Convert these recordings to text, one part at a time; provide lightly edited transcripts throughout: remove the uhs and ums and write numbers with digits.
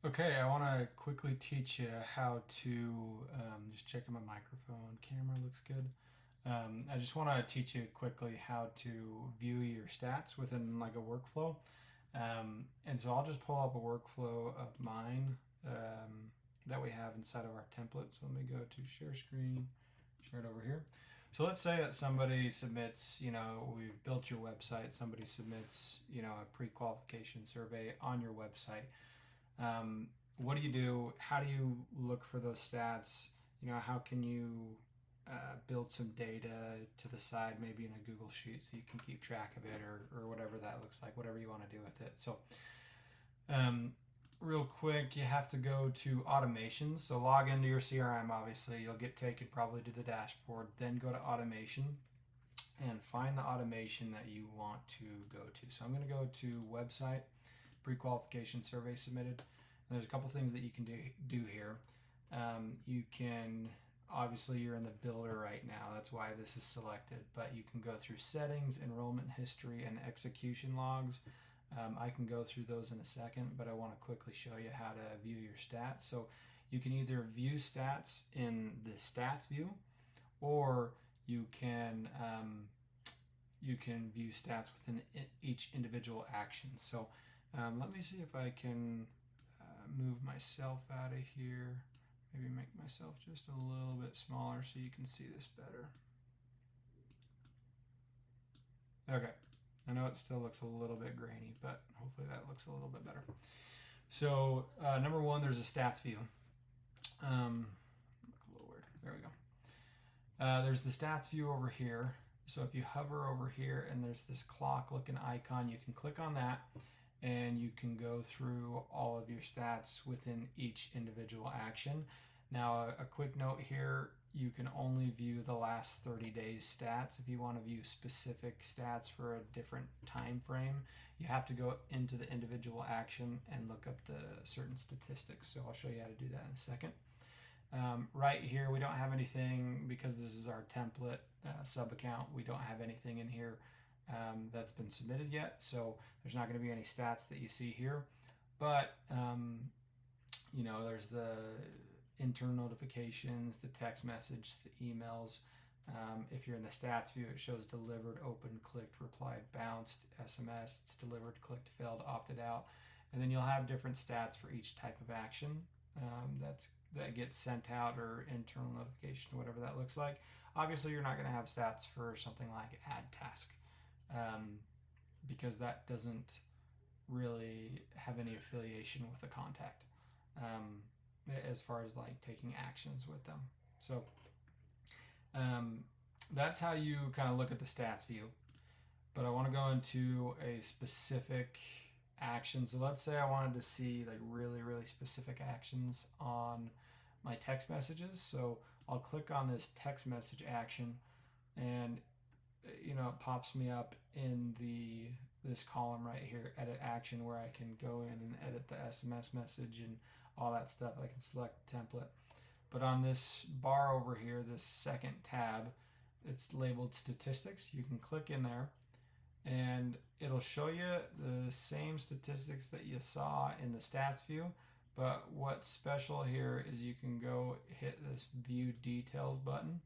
Okay, I want to quickly teach you how to just checking my microphone. Camera looks good. I just want to teach you quickly how to view your stats within like a workflow. And so I'll just pull up a workflow of mine that we have inside of our template. So let me go to share screen, share it over here. So let's say that somebody submits, we've built your website, somebody submits, a pre-qualification survey on your website. What do you do? How do you look for those stats? How can you build some data to the side, maybe in a Google Sheet, so you can keep track of it, or whatever that looks like, whatever you want to do with it. So, um, real quick, you have to go to automations. So, log into your CRM, obviously. You'll get taken probably to the dashboard. Then go to automation and find the automation that you want to go to. So, I'm going to go to website, pre qualification survey submitted. There's a couple things that you can do here. You can, obviously, you're in the builder right now. That's why this is selected. But you can go through settings, enrollment history, and execution logs. I can go through those in a second, but I want to quickly show you how to view your stats. So you can either view stats in the stats view, or you can view stats within each individual action. So let me see if I can move myself out of here. Maybe make myself just a little bit smaller so you can see this better. Okay. I know it still looks a little bit grainy, but hopefully that looks a little bit better. So number one, there's a stats view. Look a little weird. There we go. There's the stats view over here. So if you hover over here and there's this clock looking icon, you can click on that and you can go through all of your stats within each individual action. Now, a quick note here, you can only view the last 30 days stats. If you want to view specific stats for a different time frame, you have to go into the individual action and look up the certain statistics. So I'll show you how to do that in a second. Right here, we don't have anything because this is our template sub account. We don't have anything in here that's been submitted yet. So there's not going to be any stats that you see here. But, there's the internal notifications, the text message, the emails. If you're in the stats view, it shows delivered, opened, clicked, replied, bounced, SMS, it's delivered, clicked, failed, opted out. And then you'll have different stats for each type of action that gets sent out, or internal notification, whatever that looks like. Obviously, you're not going to have stats for something like add task because that doesn't really have any affiliation with the contact as far as like taking actions with them. So that's how you kind of look at the stats view. But I want to go into a specific action. So let's say I wanted to see like really, really specific actions on my text messages. So I'll click on this text message action, and it pops me up in this column right here, edit action, where I can go in and edit the SMS message and all that stuff. I can select template. But on this bar over here, this second tab, it's labeled statistics. You can click in there and it'll show you the same statistics that you saw in the stats view. But what's special here is you can go hit this view details button,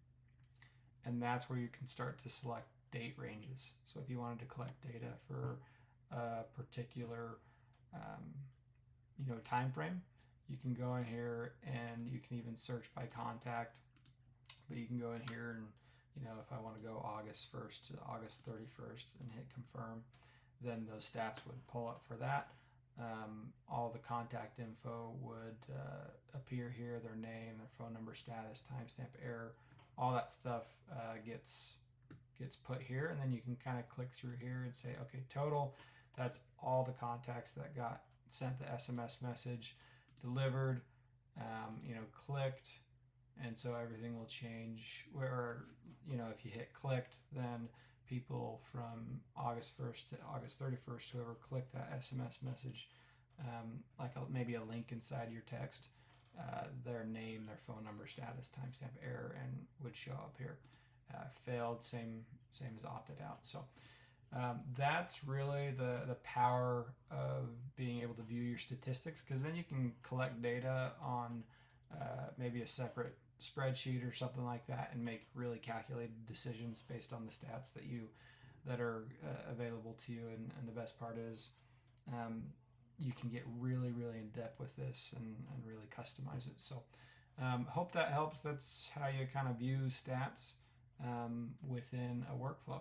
and that's where you can start to select date ranges. So if you wanted to collect data for a particular time frame, you can go in here and you can even search by contact. But you can go in here and if I want to go August 1st to August 31st and hit confirm, then those stats would pull up for that. All the contact info would appear here, their name, their phone number, status, timestamp, error, all that stuff gets put here. And then you can kind of click through here and say, okay, total, that's all the contacts that got sent the SMS message, delivered, clicked, and so everything will change. Where if you hit clicked, then people from August 1st to August 31st, whoever clicked that SMS message, maybe a link inside your text, their name, their phone number, status, timestamp, error, and would show up here. Failed, same as opted out. So That's really the power of being able to view your statistics, because then you can collect data on maybe a separate spreadsheet or something like that and make really calculated decisions based on the stats that are available to you. And the best part is um, you can get really, really in depth with this and really customize it. So hope that helps. That's how you kind of view stats within a workflow.